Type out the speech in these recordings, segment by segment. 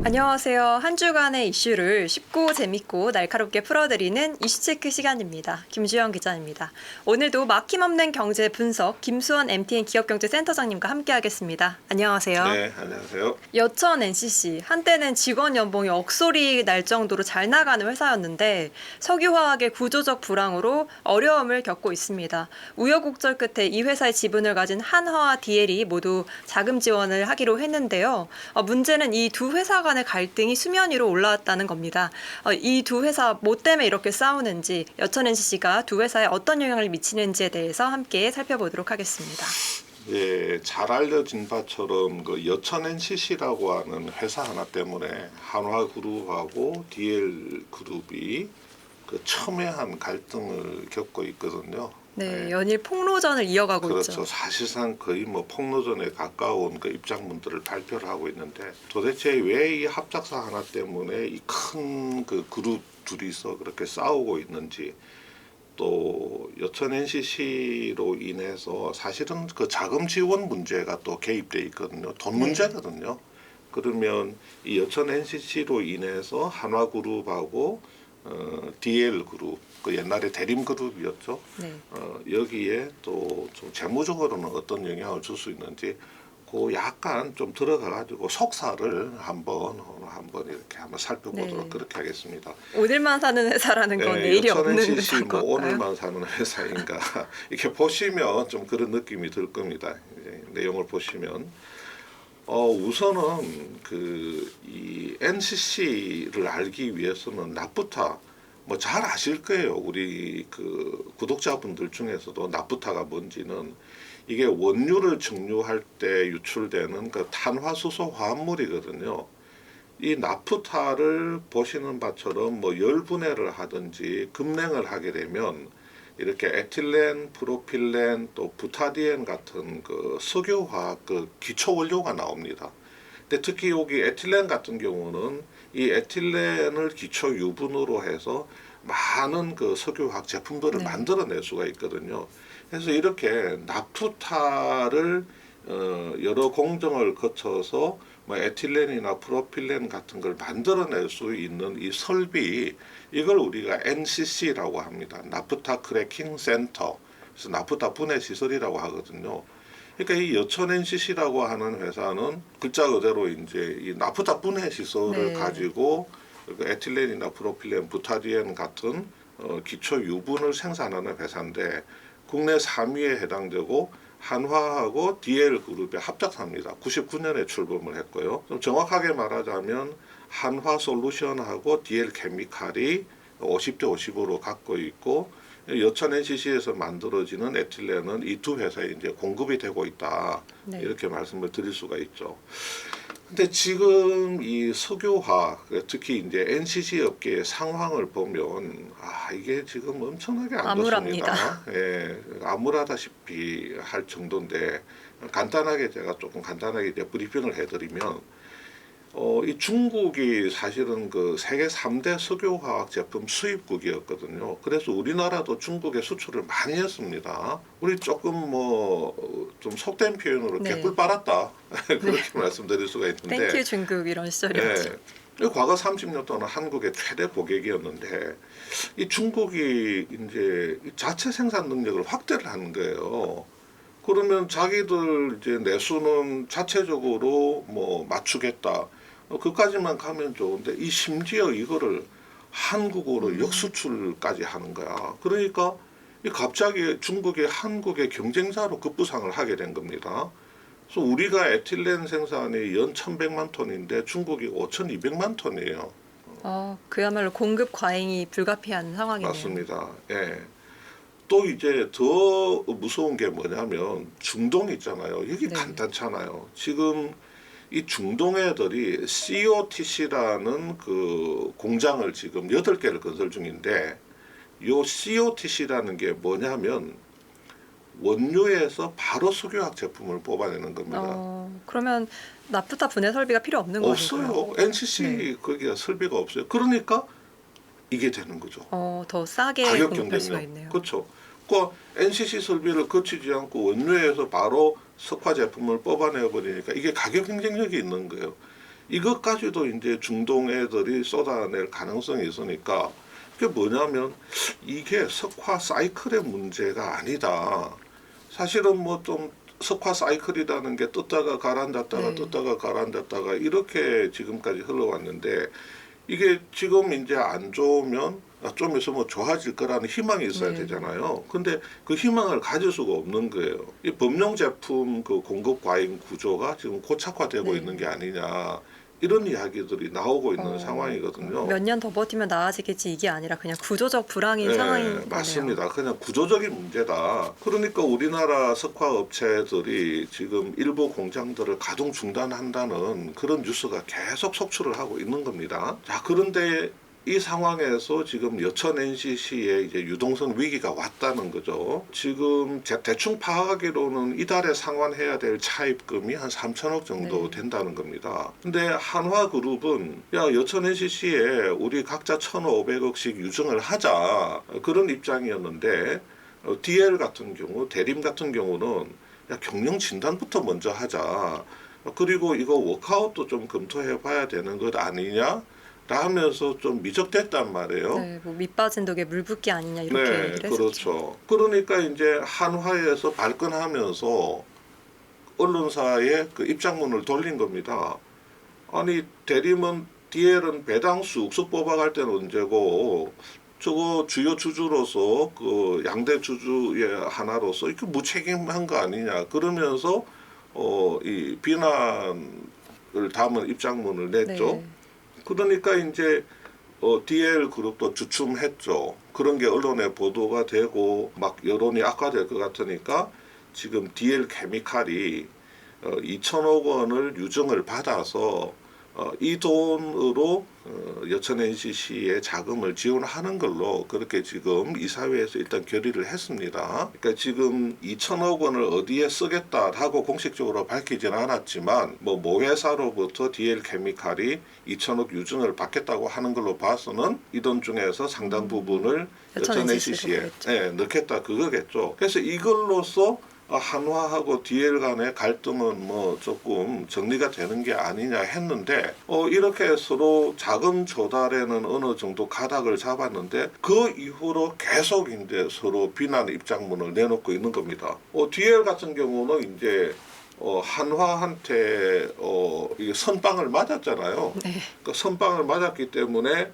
안녕하세요. 한 주간의 이슈를 쉽고 재밌고 날카롭게 풀어드리는 이슈체크 시간입니다. 김주영 기자입니다. 오늘도 막힘없는 경제 분석 김수원 MTN 기업경제센터장님과 함께하겠습니다. 안녕하세요. 네, 안녕하세요. 여천 NCC 한때는 직원 연봉이 억소리 날 정도로 잘 나가는 회사였는데 석유화학의 구조적 불황으로 어려움을 겪고 있습니다. 우여곡절 끝에 이 회사의 지분을 가진 한화와 DL이 모두 자금 지원을 하기로 했는데요. 문제는 이 두 회사 간의 갈등이 수면 위로 올라왔다는 겁니다. 이 두 회사 뭐 때문에 이렇게 싸우는지, 여천 NCC가 두 회사에 어떤 영향을 미치는지에 대해서 함께 살펴보도록 하겠습니다. 예, 잘 알려진 바처럼 그 여천 NCC라고 하는 회사 하나 때문에 한화그룹하고 DL그룹이 그 첨예한 갈등을 겪고 있거든요. 네, 연일 폭로전을 이어가고 그렇죠. 있죠. 사실상 거의 뭐 폭로전에 가까운 그 입장문들을 발표를 하고 있는데 도대체 왜 이 합작사 하나 때문에 이 큰 그 그룹 둘이서 그렇게 싸우고 있는지, 또 여천 NCC로 인해서 사실은 그 자금 지원 문제가 또 개입돼 있거든요. 돈 문제거든요. 그러면 이 여천 NCC로 인해서 한화그룹하고 DL그룹, 그 옛날에 대림그룹이었죠. 네. 여기에 또 좀 재무적으로는 어떤 영향을 줄 수 있는지 그 약간 좀 들어가가지고 속사를 한번 이렇게 한번 살펴보도록 네. 그렇게 하겠습니다. 오늘만 사는 회사라는 건 내일이 여천 없는 NCC 회사인 뭐 건가요? 오늘만 사는 회사인가 이렇게 보시면 좀 그런 느낌이 들 겁니다. 이제 내용을 보시면 우선은 이 NCC를 알기 위해서는 나프타 뭐 잘 아실 거예요. 우리 그 구독자분들 중에서도 나프타가 뭔지는, 이게 원유를 증류할 때 유출되는 그 탄화수소 화합물이거든요. 이 나프타를 보시는 바처럼 뭐 열분해를 하든지 급냉을 하게 되면 이렇게 에틸렌, 프로필렌, 또 부타디엔 같은 그 석유화학 그 기초 원료가 나옵니다. 근데 특히 여기 에틸렌 같은 경우는 이 에틸렌을 기초 유분으로 해서 많은 그 석유화학 제품들을 만들어낼 수가 있거든요. 그래서 이렇게 나프타를 여러 공정을 거쳐서 뭐 에틸렌이나 프로필렌 같은 걸 만들어낼 수 있는 이 설비, 이걸 우리가 NCC라고 합니다. 나프타 크래킹 센터. 그래서 나프타 분해 시설이라고 하거든요. 그러니까 이 여천 NCC라고 하는 회사는 글자 그대로 이제 이 나프타 분해 시설을 가지고 에틸렌이나 프로필렌, 부타디엔 같은 기초 유분을 생산하는 회사인데 국내 3위에 해당되고 한화하고 DL그룹의 합작사입니다. 99년에 출범을 했고요. 좀 정확하게 말하자면 한화솔루션하고 DL케미칼이 50대 50으로 갖고 있고, 여천 NCC에서 만들어지는 에틸렌은 이 두 회사에 이제 공급이 되고 있다. 이렇게 말씀을 드릴 수가 있죠. 근데 지금 이 석유화학, 특히 이제 NCC 업계의 상황을 보면 이게 지금 엄청나게 안 좋습니다. 예, 암울하다시피 할 정도인데, 간단하게 제가 조금 간단하게 이제 브리핑을 해드리면, 이 중국이 사실은 그 세계 3대 석유화학 제품 수입국이었거든요. 그래서 우리나라도 중국에 수출을 많이 했습니다. 우리 조금 뭐 좀 속된 표현으로 개꿀 빨았다 그렇게 말씀드릴 수가 있는데, 땡큐 중국 이런 시절이었죠. 과거 30년 동안 한국의 최대 고객이었는데 이 중국이 이제 자체 생산 능력을 확대를 하는 거예요. 그러면 자기들 이제 내수는 자체적으로 뭐 맞추겠다. 그까지만 가면 좋은데 이 심지어 이거를 한국으로 역수출까지 하는 거야. 그러니까 이 갑자기 중국이 한국의 경쟁자로 급부상을 하게 된 겁니다. 그래서 우리가 에틸렌 생산이 연 1,100만 톤인데 중국이 5,200만 톤이에요. 그야말로 공급 과잉이 불가피한 상황이네요. 맞습니다. 예. 또 이제 더 무서운 게 뭐냐면 중동 있잖아요. 여기 간단찮아요. 지금 이 중동 애들이 COTC라는 그 공장을 지금 8개를 건설 중인데, 요 COTC라는 게 뭐냐면 원료에서 바로 석유화학 제품을 뽑아내는 겁니다. 그러면 나프타 분해 설비가 필요 없는 거예요? 없어요. NCC 거기가 설비가 없어요. 그러니까 이게 되는 거죠. 더 싸게 가격 공급할 수가 경쟁력. 있네요. 그렇죠. 그 NCC 설비를 거치지 않고 원료에서 바로 석화 제품을 뽑아내 버리니까 이게 가격 경쟁력이 있는 거예요. 이것까지도 이제 중동 애들이 쏟아낼 가능성이 있으니까 그게 뭐냐면 이게 석화 사이클의 문제가 아니다. 사실은 뭐 좀 석화 사이클이라는 게 떴다가 가라앉았다가 네. 떴다가 가라앉았다가 이렇게 지금까지 흘러왔는데 이게 지금 이제 안 좋으면 좀 있으면 좋아질 거라는 희망이 있어야 네. 되잖아요. 근데 그 희망을 가질 수가 없는 거예요. 이 범용 제품 그 공급 과잉 구조가 지금 고착화되고 네. 있는 게 아니냐 이런 이야기들이 나오고 있는 어, 상황이거든요. 몇 년 더 버티면 나아지겠지 이게 아니라 그냥 구조적 불황인 네, 상황인 거네요. 맞습니다. 그냥 구조적인 문제다. 그러니까 우리나라 석화 업체들이 지금 일부 공장들을 가동 중단한다는 그런 뉴스가 계속 속출을 하고 있는 겁니다. 자, 그런데 이 상황에서 지금 여천 NCC에 이제 유동성 위기가 왔다는 거죠. 지금 대충 파악하기로는 이달에 상환해야 될 차입금이 한 3천억 정도 네. 된다는 겁니다. 근데 한화그룹은 야 여천 NCC에 우리 각자 1,500억씩 유증을 하자 그런 입장이었는데 DL 같은 경우 대림 같은 경우는 야 경영 진단부터 먼저 하자. 그리고 이거 워크아웃도 좀 검토해 봐야 되는 것 아니냐? 라면서 좀 미적됐단 말이에요. 네, 뭐 밑빠진 독에 물 붓기 아니냐 이렇게 네, 얘기를 했었죠. 그렇죠. 그러니까 이제 한화에서 발끈하면서 언론사에 그 입장문을 돌린 겁니다. 아니 대림은 DL은 배당수 옥수 뽑아갈 때는 언제고 저거 주요 주주로서 그 양대 주주의 하나로서 이렇게 무책임한 거 아니냐 그러면서 이 비난을 담은 입장문을 냈죠. 네. 그러니까 이제 DL 그룹도 주춤했죠. 그런 게 언론에 보도가 되고 막 여론이 악화될 것 같으니까 지금 DL 케미칼이 2천억 원을 유증을 받아서 이 돈으로 여천 NCC에 자금을 지원하는 걸로 그렇게 지금 이사회에서 일단 결의를 했습니다. 그러니까 지금 2천억 원을 어디에 쓰겠다라고 공식적으로 밝히지는 않았지만 뭐 모회사로부터 DL 케미칼이 2천억 유증을 받겠다고 하는 걸로 봐서는 이 돈 중에서 상당 부분을 여천 여천 NCC 로 NCC에 넣겠다 그거겠죠. 그래서 이걸로써 한화하고 DL 간의 갈등은 뭐 조금 정리가 되는 게 아니냐 했는데 이렇게 서로 자금 조달에는 어느 정도 가닥을 잡았는데 그 이후로 계속 이제 서로 비난 입장문을 내놓고 있는 겁니다. DL 같은 경우는 이제 한화한테 이게 선빵을 맞았잖아요. 네. 그 선빵을 맞았기 때문에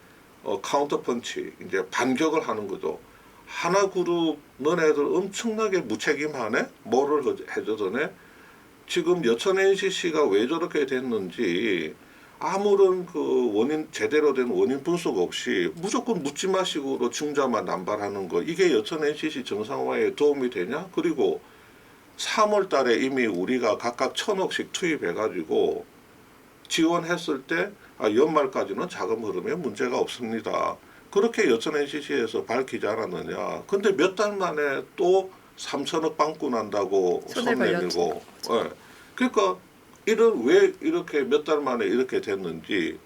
카운터 펀치 이제 반격을 하는 거죠. 하나그룹 너네들 엄청나게 무책임하네? 뭐를 해주더네? 지금 여천 NCC가 왜 저렇게 됐는지 아무런 그 원인 제대로 된 원인 분석 없이 무조건 묻지마 식으로 증자만 남발하는 거 이게 여천 NCC 정상화에 도움이 되냐? 그리고 3월 달에 이미 우리가 각각 1,000억씩 투입해가지고 지원했을 때 연말까지는 자금 흐름에 문제가 없습니다. 그렇게 여천 NCC에서 밝히지 않았느냐. 근데 몇 달 만에 또 3천억 빵꾸 난다고 손을 손 내밀고. 벌렸죠. 예. 그러니까 왜 이렇게 몇 달 만에 이렇게 됐는지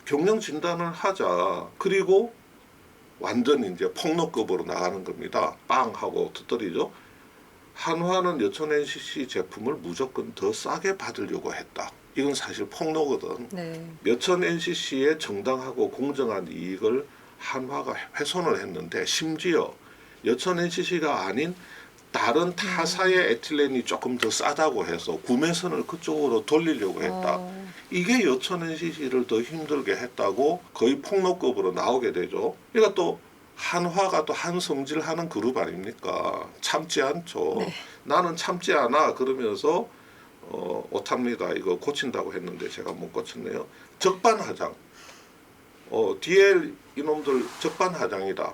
경영 진단을 하자. 그리고 완전 이제 폭로급으로 나가는 겁니다. 빵 하고 터뜨리죠. 한화는 여천 NCC 제품을 무조건 더 싸게 받으려고 했다. 이건 사실 폭로거든. 네. 여천 NCC의 정당하고 공정한 이익을 한화가 훼손을 했는데 심지어 여천 NCC가 아닌 다른 타사의 에틸렌이 조금 더 싸다고 해서 구매선을 그쪽으로 돌리려고 했다. 이게 여천 NCC를 더 힘들게 했다고 거의 폭로급으로 나오게 되죠. 그러니까 또 한화가 또 한성질하는 그룹 아닙니까? 참지 않죠. 네. 나는 참지 않아 그러면서 오탑니다. 이거 고친다고 했는데 제가 못 고쳤네요. 적반하장. DL 이놈들 적반하장이다.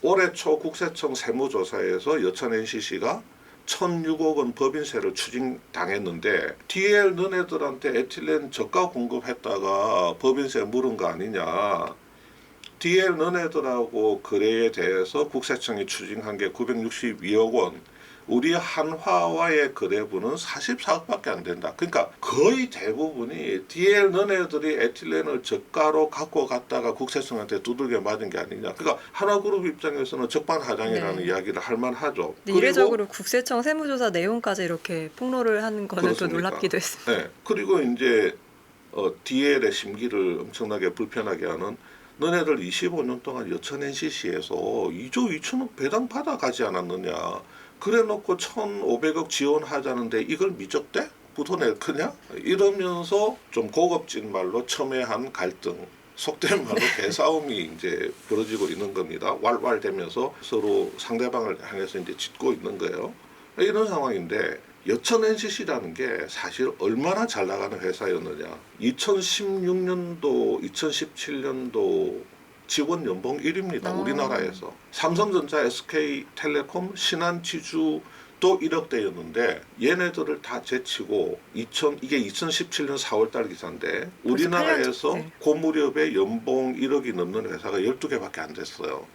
올해 초 국세청 세무조사에서 여천 NCC가 1,006억 원 법인세를 추징당했는데 DL 너네들한테 에틸렌 저가 공급했다가 법인세 물은 거 아니냐. DL 너네들하고 거래에 대해서 국세청이 추징한 게 962억 원. 우리 한화와의 거래분은 44억밖에 안 된다. 그러니까 거의 대부분이 DL 너네들이 에틸렌을 저가로 갖고 갔다가 국세청한테 두들겨 맞은 게 아니냐. 그러니까 한화그룹 입장에서는 적반하장이라는 네. 이야기를 할 만하죠. 근데 이례적으로 국세청 세무조사 내용까지 이렇게 폭로를 하는 거는 또 그렇습니까? 놀랍기도 했습니다. 네. 그리고 이제 DL의 심기를 엄청나게 불편하게 하는 너네들 25년 동안 여천 NCC에서 2조 2천억 배당 받아가지 않았느냐. 그래놓고 1,500억 지원하자는데 이걸 미적대? 묻어낼 거냐? 이러면서 좀 고급진 말로 첨예한 갈등, 속된 말로 대싸움이 이제 벌어지고 있는 겁니다. 왈왈대면서 서로 상대방을 향해서 이제 짖고 있는 거예요. 이런 상황인데 여천 NCC라는 게 사실 얼마나 잘 나가는 회사였느냐. 2016년도, 2017년도 직원 연봉 1위입니다. 우리나라에서. 삼성전자, SK텔레콤, 신한지주도 1억대였는데 얘네들을 다 제치고 이게 2017년 4월달 기사인데 우리나라에서 네. 그 무렵에 연봉 1억이 넘는 회사가 12개밖에 안 됐어요.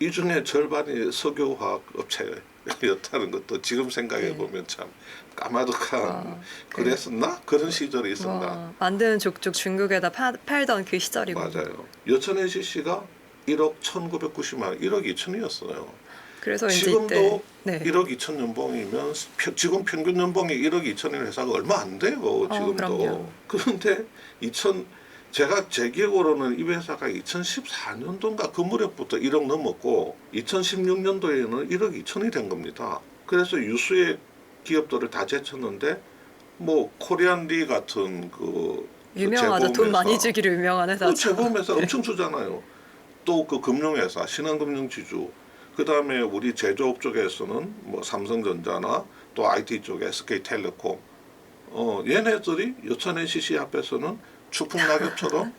이 중에 절반이 석유화학 업체였다는 것도 지금 생각해 보면 참 까마득한 그랬었나? 그런 시절이 있었나? 만드는 족족 중국에다 팔던 그 시절이고. 맞아요. 여천 NCC가 1억 1,990만 원, 1억 2천이었어요. 그래서 이제 지금도 이때, 네. 1억 2천 연봉이면 지금 평균 연봉이 1억 2천인 회사가 얼마 안 돼요. 지금도. 그럼요. 그런데 제가 제 기억으로는 이 회사가 2014년도인가 그 무렵부터 1억 넘었고 2016년도에는 1억 2천이 된 겁니다. 그래서 유수의 기업들을 다 제쳤는데 뭐 코리안리 같은 그 유명하죠. 돈 많이 주기로 유명한 회사죠. 재보험회사 엄청 주잖아요. 또 그 금융회사 신한금융지주 그 다음에 우리 제조업 쪽에서는 뭐 삼성전자나 또 IT 쪽 SK텔레콤 얘네들이 여천 NCC 앞에서는 추풍낙엽처럼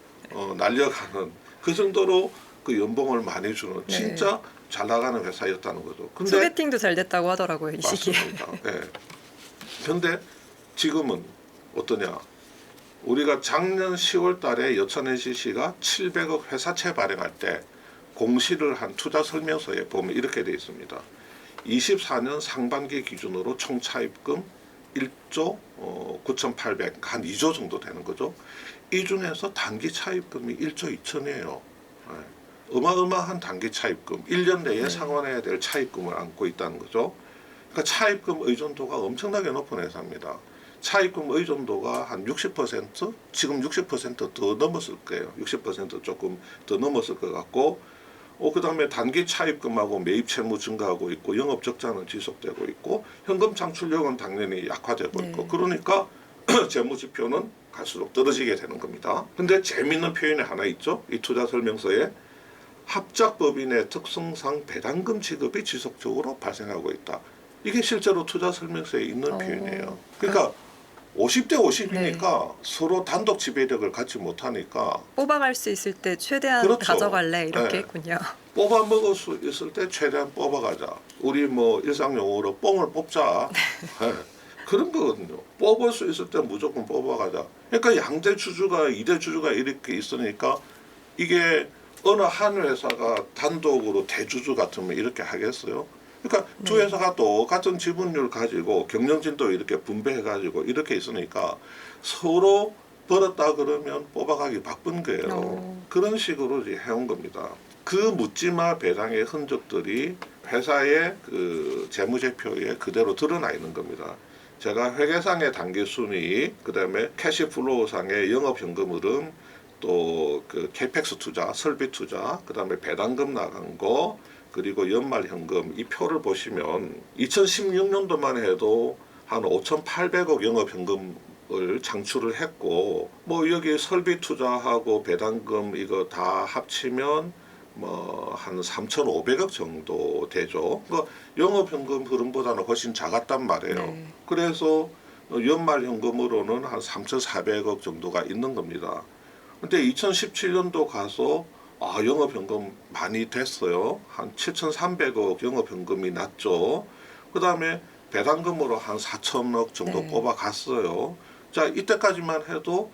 날려가는 그 정도로 그 연봉을 많이 주는 진짜 잘 나가는 회사였다는 거죠. 근데 소개팅도 잘 됐다고 하더라고요. 이 시기에. 맞습니다. 네. 근데 지금은 어떠냐? 우리가 작년 10월 달에 여천 NCC가 700억 회사채 발행할 때 공시를 한 투자 설명서에 보면 이렇게 되어 있습니다. 24년 상반기 기준으로 총 차입금 1조 9,800, 한 2조 정도 되는 거죠. 이 중에서 단기 차입금이 1조 2천이에요. 어마어마한 단기 차입금, 1년 내에 상환해야 될 차입금을 안고 있다는 거죠. 그러니까 차입금 의존도가 엄청나게 높은 회사입니다. 차입금 의존도가 한 60%, 지금 60% 더 넘었을 거예요. 60% 조금 더 넘었을 것 같고, 그 다음에 단기 차입금하고 매입 채무 증가하고 있고, 영업 적자는 지속되고 있고, 현금 창출력은 당연히 약화되고 있고, 그러니까 재무 지표는 갈수록 떨어지게 되는 겁니다. 근데 재미있는 표현이 하나 있죠. 이 투자 설명서에 합작법인의 특성상 배당금 지급이 지속적으로 발생하고 있다. 이게 실제로 투자 설명서에 있는 표현이에요. 그러니까 50대 50이니까 서로 단독 지배력을 갖지 못하니까 뽑아갈 수 있을 때 최대한 그렇죠. 가져갈래 이렇게 했군요. 뽑아 먹을 수 있을 때 최대한 뽑아가자. 우리 뭐 일상용어로 뽕을 뽑자. 그런 거거든요. 뽑을 수 있을 때 무조건 뽑아가자. 그러니까 양대 주주가 2대 주주가 이렇게 있으니까 이게 어느 한 회사가 단독으로 대주주 같으면 이렇게 하겠어요? 그러니까 두 회사가 똑같은 지분율 가지고 경영진도 이렇게 분배해가지고 이렇게 있으니까 서로 벌었다 그러면 뽑아가기 바쁜 거예요. 그런 식으로 이제 해온 겁니다. 그 묻지마 배당의 흔적들이 회사의 그 재무제표에 그대로 드러나 있는 겁니다. 제가 회계상의 단기순이익, 그 다음에 캐시플로우상의 영업현금 흐름, 또 그 캐펙스 투자, 설비 투자, 그 다음에 배당금 나간 거, 그리고 연말 현금 이 표를 보시면 2016년도만 해도 한 5,800억 영업 현금을 장출을 했고 뭐 여기 설비 투자하고 배당금 이거 다 합치면 뭐 한 3,500억 정도 되죠. 그러니까 영업 현금 흐름보다는 훨씬 작았단 말이에요. 그래서 연말 현금으로는 한 3,400억 정도가 있는 겁니다. 근데 2017년도 가서 영업현금 많이 됐어요. 한 7,300억 영업현금이 났죠. 그 다음에 배당금으로 한 4천억 정도 뽑아갔어요. 자, 이때까지만 해도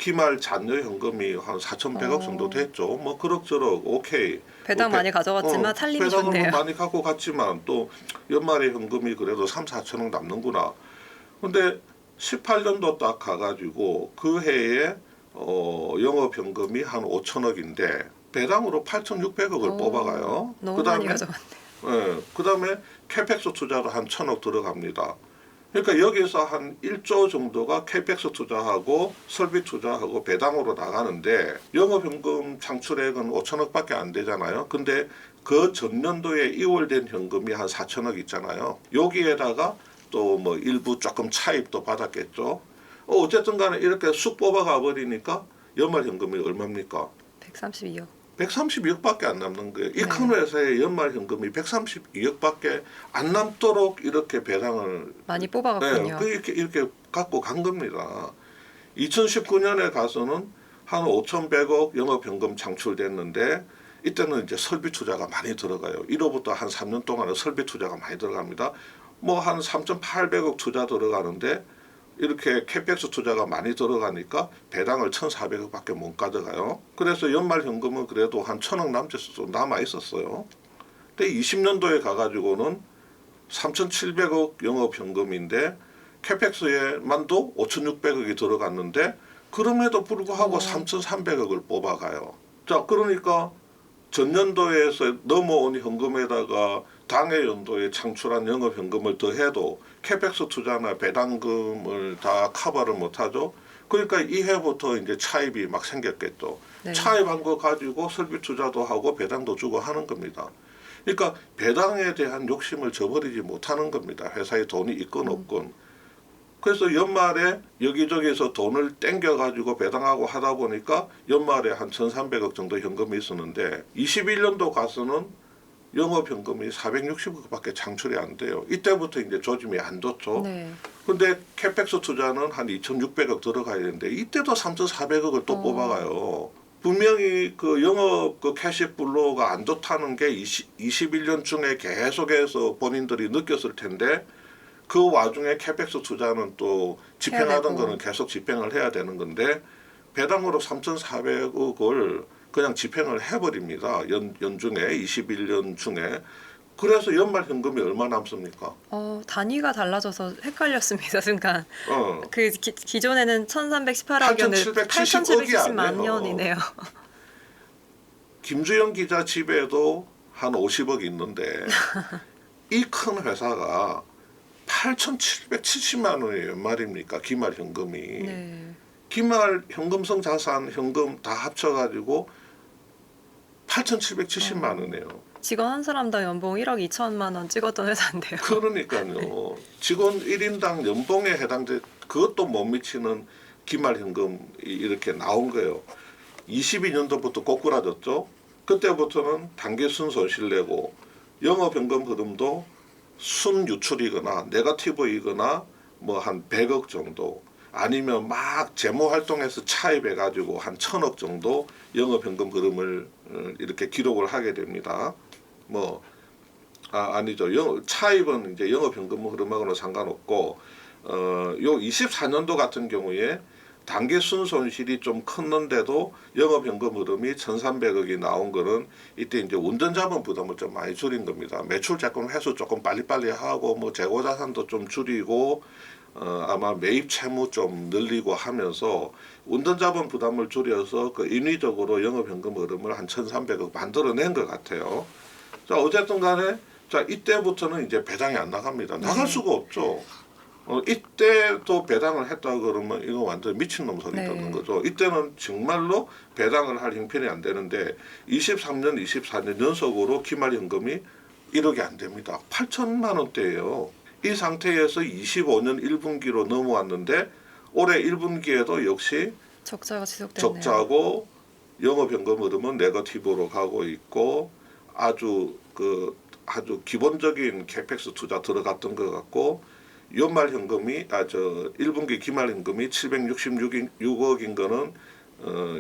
기말 잔여 현금이 한 4,100억 정도 됐죠. 뭐 그럭저럭 오케이. 배당 많이 가져갔지만 살림이 좋네요. 배당을 많이 갖고 갔지만 또 연말에 현금이 그래도 3, 4천억 남는구나. 근데 18년도 딱 가가지고 그 해에 영업 현금이 한 5천억인데 배당으로 8,600억을 뽑아가요. 너무 많이 가져갔네. 그 다음에 캐펙스 투자로 한 1,000억 들어갑니다. 그러니까 여기서 한 1조 정도가 캐펙스 투자하고 설비 투자하고 배당으로 나가는데 영업현금 창출액은 5천억밖에 안 되잖아요. 근데 그 전년도에 2월 된 현금이 한 4천억 있잖아요. 여기에다가 또 뭐 일부 조금 차입도 받았겠죠. 어쨌든 간에 이렇게 쑥 뽑아가 버리니까 연말 현금이 얼마입니까? 132억. 132억밖에 안 남는 거예요. 이 네. 큰 회사의 연말 현금이 132억밖에 안 남도록 이렇게 배당을 많이 뽑아갔군요. 이렇게 갖고 간 겁니다. 2019년에 가서는 한 5,100억 영업현금 창출됐는데 이때는 이제 설비 투자가 많이 들어가요. 1호부터 한 3년 동안은 설비 투자가 많이 들어갑니다. 뭐 한 3,800억 투자 들어가는데 이렇게 캐펙스 투자가 많이 들어가니까 배당을 1,400억밖에 못 가져가요. 그래서 연말 현금은 그래도 한 1,000억 남짓도 남아 있었어요. 근데 20년도에 가가지고는 3,700억 영업 현금인데 캐펙스에만도 5,600억이 들어갔는데 그럼에도 불구하고 3,300억을 뽑아가요. 자, 그러니까 전년도에서 넘어온 현금에다가 당해 연도에 창출한 영업 현금을 더해도 캐펙스 투자나 배당금을 다 커버를 못하죠. 그러니까 이 해부터 이제 차입이 막 생겼겠죠. 네. 차입한 거 가지고 설비 투자도 하고 배당도 주고 하는 겁니다. 그러니까 배당에 대한 욕심을 저버리지 못하는 겁니다. 회사에 돈이 있건 없건. 그래서 연말에 여기저기서 돈을 땡겨가지고 배당하고 하다 보니까 연말에 한 1,300억 정도 현금이 있었는데 21년도 가서는 영업현금이 460억밖에 창출이 안 돼요. 이때부터 이제 조짐이 안 좋죠. 네. 근데 캐펙스 투자는 한 2,600억 들어가야 되는데 이때도 3,400억을 또 뽑아가요. 분명히 그 영업 그 캐시플로우가 안 좋다는 게 21년 중에 계속해서 본인들이 느꼈을 텐데 그 와중에 캐펙스 투자는 또 집행하던 거는 계속 집행을 해야 되는 건데 배당으로 3,400억을 그냥 집행을 해버립니다. 연중에 21년 중에. 그래서 연말 현금이 얼마 남습니까? 단위가 달라져서 헷갈렸습니다, 순간. 어. 그 기존에는 1,318억이었는데 8,770만 년이네요. 김주영 기자 집에도 한 50억 있는데 이 큰 회사가 8,770만 원이 연말입니까? 기말 현금이. 네. 기말 현금성 자산 현금 다 합쳐가지고 8,770만 원이에요. 직원 한 사람당 연봉 1억 2천만 원 찍었던 회사인데요. 그러니까요. 직원 1인당 연봉에 해당돼 그것도 못 미치는 기말 현금이 이렇게 나온 거예요. 22년도부터 꼬꾸라졌죠. 그때부터는 단기 순손실 내고 영업 현금 흐름도 순 유출이거나 네거티브이거나 뭐 한 100억 정도 아니면 막 재무 활동에서 차입해 가지고 한 1,000억 정도 영업 현금 흐름을 이렇게 기록을 하게 됩니다. 뭐 아니죠. 차입은 이제 영업 현금 흐름하고는 상관없고 요 24년도 같은 경우에 단기 순손실이 좀 컸는데도 영업 현금 흐름이 1,300억이 나온 거는 이때 이제 운전자본 부담을 좀 많이 줄인 겁니다. 매출 자금 회수 조금 빨리빨리 하고 뭐 재고 자산도 좀 줄이고 아마 매입 채무 좀 늘리고 하면서 운전자본 부담을 줄여서 그 인위적으로 영업 현금 흐름을 한 1,300억 만들어낸 것 같아요. 자, 어쨌든 간에 자, 이때부터는 이제 배당이 안 나갑니다. 나갈 수가 없죠. 이때도 배당을 했다 그러면 이거 완전 미친놈 소리 듣는 거죠. 이때는 정말로 배당을 할 형편이 안 되는데 23년, 24년 연속으로 기말 현금이 1억이 안 됩니다. 8천만 원대예요. 이 상태에서 25년 1분기로 넘어왔는데 올해 1분기에도 역시 적자가 지속됐네요. 적자고 영업 현금 흐름은 네거티브로 가고 있고 아주 기본적인 캐펙스 투자 들어갔던 것 같고 연말 현금이 1분기 기말 현금이 766억인 거는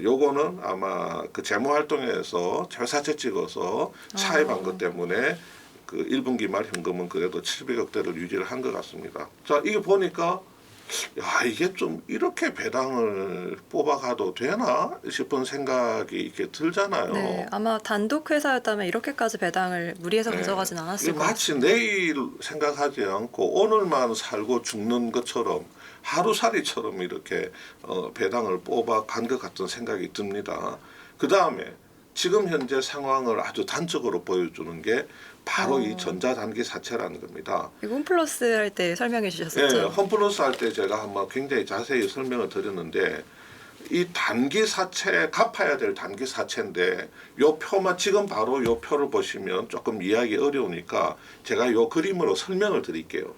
요거는 아마 그 재무 활동에서 회사채 찍어서 차입한 것 때문에 그 1분기 말 현금은 그래도 700억대를 유지를 한 것 같습니다. 자, 이게 보니까 야, 이게 좀 이렇게 배당을 뽑아가도 되나 싶은 생각이 이렇게 들잖아요. 네, 아마 단독 회사였다면 이렇게까지 배당을 무리해서 가져가진 않았을 것 마치 같습니다. 내일 생각하지 않고 오늘만 살고 죽는 것처럼 하루살이처럼 이렇게 배당을 뽑아간 것 같은 생각이 듭니다. 그 다음에 지금 현재 상황을 아주 단적으로 보여주는 게 바로 이 어. 전자단기 사체라는 겁니다. 이거 홈플러스 할 때 설명해 예, 주셨었죠. 홈플러스 할 때 제가 한번 굉장히 자세히 설명을 드렸는데 이 단기 사체 갚아야 될 단기 사체인데 요 표만 지금 바로 요 표를 보시면 조금 이해하기 어려우니까 제가 요 그림으로 설명을 드릴게요.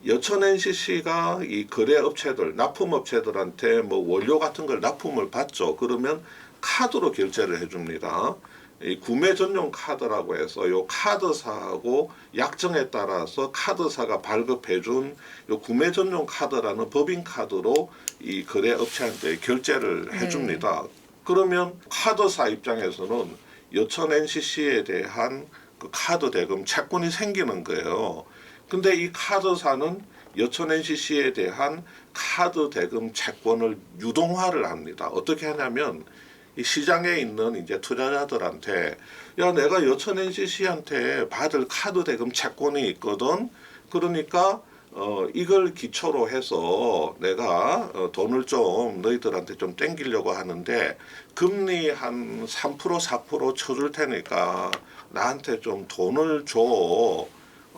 여천 NCC가 이 거래 업체들, 납품 업체들한테 뭐 원료 같은 걸 납품을 받죠. 그러면 카드로 결제를 해줍니다. 이 구매 전용 카드라고 해서 요 카드사하고 약정에 따라서 카드사가 발급해준 요 구매 전용 카드라는 법인 카드로 이 거래 업체한테 결제를 해줍니다. 그러면 카드사 입장에서는 여천 NCC에 대한 그 카드 대금 채권이 생기는 거예요. 근데 이 카드사는 여천 NCC에 대한 카드 대금 채권을 유동화를 합니다. 어떻게 하냐면 이 시장에 있는 이제 투자자들한테 야 내가 여천 NCC한테 받을 카드 대금 채권이 있거든. 그러니까 이걸 기초로 해서 내가 돈을 좀 너희들한테 좀 땡기려고 하는데 금리 한 3% 4% 쳐줄 테니까 나한테 좀 돈을 줘.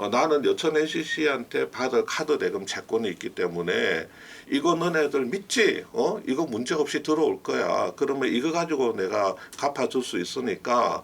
나는 여천 NCC한테 받을 카드 대금 채권이 있기 때문에 이거 너네들 믿지? 이거 문제 없이 들어올 거야. 그러면 이거 가지고 내가 갚아줄 수 있으니까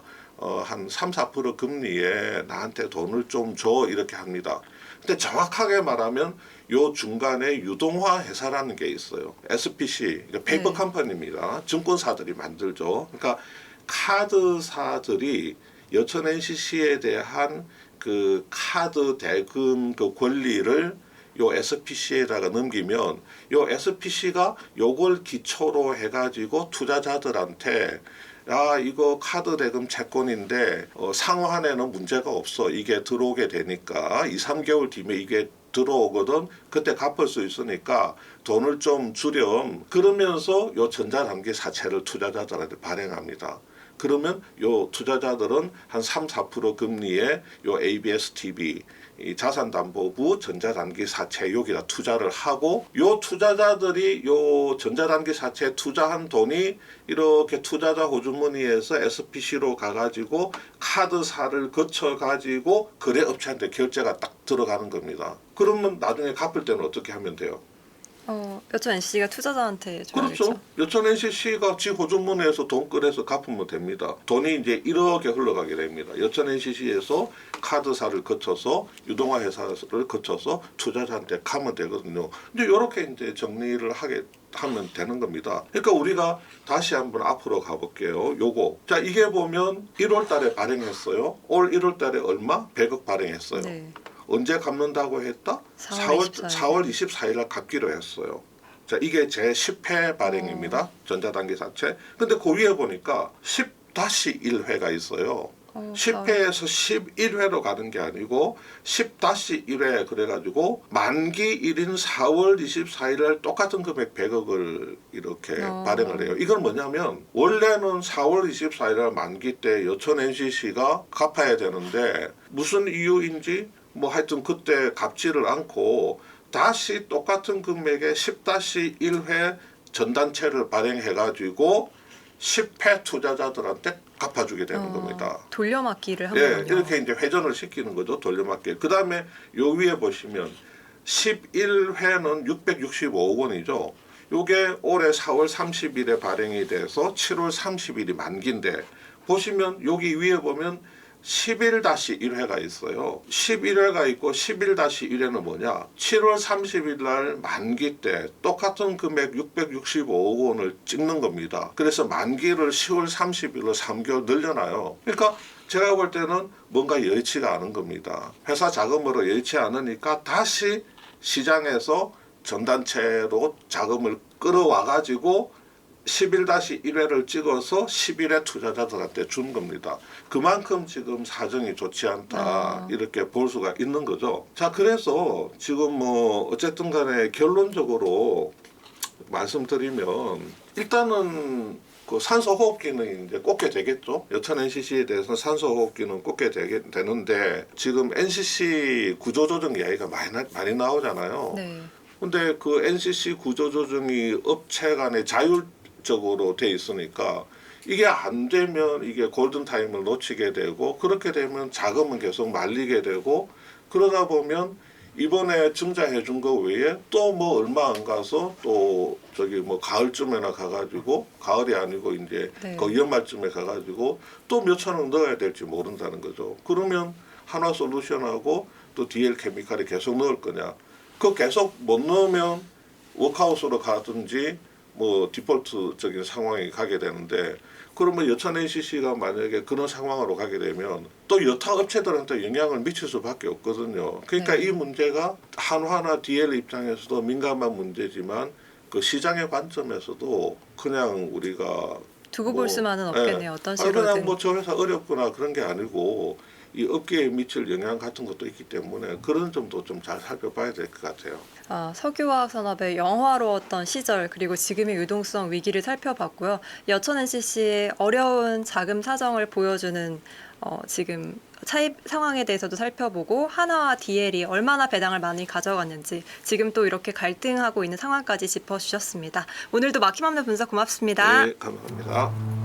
한 3, 4% 금리에 나한테 돈을 좀 줘 이렇게 합니다. 근데 정확하게 말하면 요 중간에 유동화 회사라는 게 있어요. SPC, 페이퍼 컴퍼니입니다. 증권사들이 만들죠. 그러니까 카드사들이 여천 NCC에 대한 그 카드 대금 그 권리를 요 SPC에다가 넘기면 요 SPC가 요걸 기초로 해가지고 투자자들한테 야 이거 카드 대금 채권인데 상환에는 문제가 없어. 이게 들어오게 되니까 2, 3개월 뒤에 이게 들어오거든. 그때 갚을 수 있으니까 돈을 좀 주렴. 그러면서 요 전자단기 사채를 투자자들한테 발행합니다. 그러면 요 투자자들은 한 3, 4% 금리에 요 ABS-TB 이 자산담보부 전자단기 사채 여기다 투자를 하고 요 투자자들이 요 전자단기 사채에 투자한 돈이 이렇게 투자자 호주머니에서 SPC로 가가지고 카드사를 거쳐가지고 거래업체한테 결제가 딱 들어가는 겁니다. 그러면 나중에 갚을 때는 어떻게 하면 돼요? 여천 NCC가 투자자한테 줘야겠죠. 그렇죠. 여천 NCC가 지 호주머니에서 돈 꺼내서 갚으면 됩니다. 돈이 이제 이렇게 흘러가게 됩니다. 여천 NCC에서 카드사를 거쳐서 유동화 회사를 거쳐서 투자자한테 가면 되거든요. 근데 이렇게 이제 정리를 하면 되는 겁니다. 그러니까 우리가 다시 한번 앞으로 가볼게요. 요거. 자, 이게 보면 1월 달에 발행했어요. 올 1월 달에 얼마? 100억 발행했어요. 네. 언제 갚는다고 했다? 4월 24일 날 갚기로 했어요. 자, 이게 제 10회 발행입니다. 전자단기 사채. 근데 그 위에 보니까 10-1회가 있어요. 10회에서 11회로 가는 게 아니고 10-1회 그래가지고 만기 1인 4월 24일 날 똑같은 금액 100억을 이렇게 발행을 해요. 이건 뭐냐면 원래는 4월 24일 날 만기 때 여천 NCC가 갚아야 되는데 무슨 이유인지 뭐 하여튼 그때 갚지를 않고 다시 똑같은 금액의 10-1회 전단체를 발행해가지고 10회 투자자들한테 갚아주게 되는 겁니다. 돌려막기를 한 예, 거군요. 이렇게 이제 회전을 시키는 거죠. 돌려막기. 그 다음에 요 위에 보시면 11회는 665억 원이죠. 요게 올해 4월 30일에 발행이 돼서 7월 30일이 만기인데 보시면 여기 위에 보면 11-1회가 있어요. 11회가 있고 11-1회는 뭐냐? 7월 30일 날 만기 때 똑같은 금액 665억 원을 찍는 겁니다. 그래서 만기를 10월 30일로 3개월 늘려놔요. 그러니까 제가 볼 때는 뭔가 여의치가 않은 겁니다. 회사 자금으로 여의치 않으니까 다시 시장에서 전단체로 자금을 끌어와가지고 11-1회를 찍어서 11회 투자자들한테 준 겁니다. 그만큼 지금 사정이 좋지 않다 이렇게 볼 수가 있는 거죠. 자, 그래서 지금 뭐 어쨌든 간에 결론적으로 말씀드리면 일단은 그 산소호흡기는 이제 꽂게 되겠죠. 여천 NCC에 대해서 산소호흡기는 꽂게 되는데 지금 NCC 구조조정 이야기가 많이 나오잖아요. 네. 근데 그 NCC 구조조정이 업체 간에 자율적으로 돼 있으니까 이게 안 되면 이게 골든 타임을 놓치게 되고 그렇게 되면 자금은 계속 말리게 되고 그러다 보면 이번에 증자해 준 거 외에 또 뭐 얼마 안 가서 또 저기 뭐 가을쯤에나 가가지고 가을이 아니고 이제 네. 거의 연말쯤에 가가지고 또 몇천 원 넣어야 될지 모른다는 거죠. 그러면 한화솔루션하고 또 DL 케미칼이 계속 넣을 거냐? 그 계속 못 넣으면 워크아웃으로 가든지 뭐 디폴트적인 상황이 가게 되는데 그러면 여천 NCC가 만약에 그런 상황으로 가게 되면 또 여타 업체들한테 영향을 미칠 수밖에 없거든요. 그러니까 네. 이 문제가 한화나 DL 입장에서도 민감한 문제지만 그 시장의 관점에서도 그냥 우리가 두고 뭐, 볼 수만은 예. 없겠네요. 어떤 아니, 식으로든. 그냥 뭐 저 회사 어렵구나 그런 게 아니고 이 업계에 미칠 영향 같은 것도 있기 때문에 그런 점도 좀 잘 살펴봐야 될 것 같아요. 석유화학 산업의 영화로웠던 시절 그리고 지금의 유동성 위기를 살펴봤고요. 여천 NCC의 어려운 자금 사정을 보여주는 지금 차입 상황에 대해서도 살펴보고 하나와 DL이 얼마나 배당을 많이 가져갔는지 지금 또 이렇게 갈등하고 있는 상황까지 짚어주셨습니다. 오늘도 막힘없는 분석 고맙습니다. 네, 감사합니다.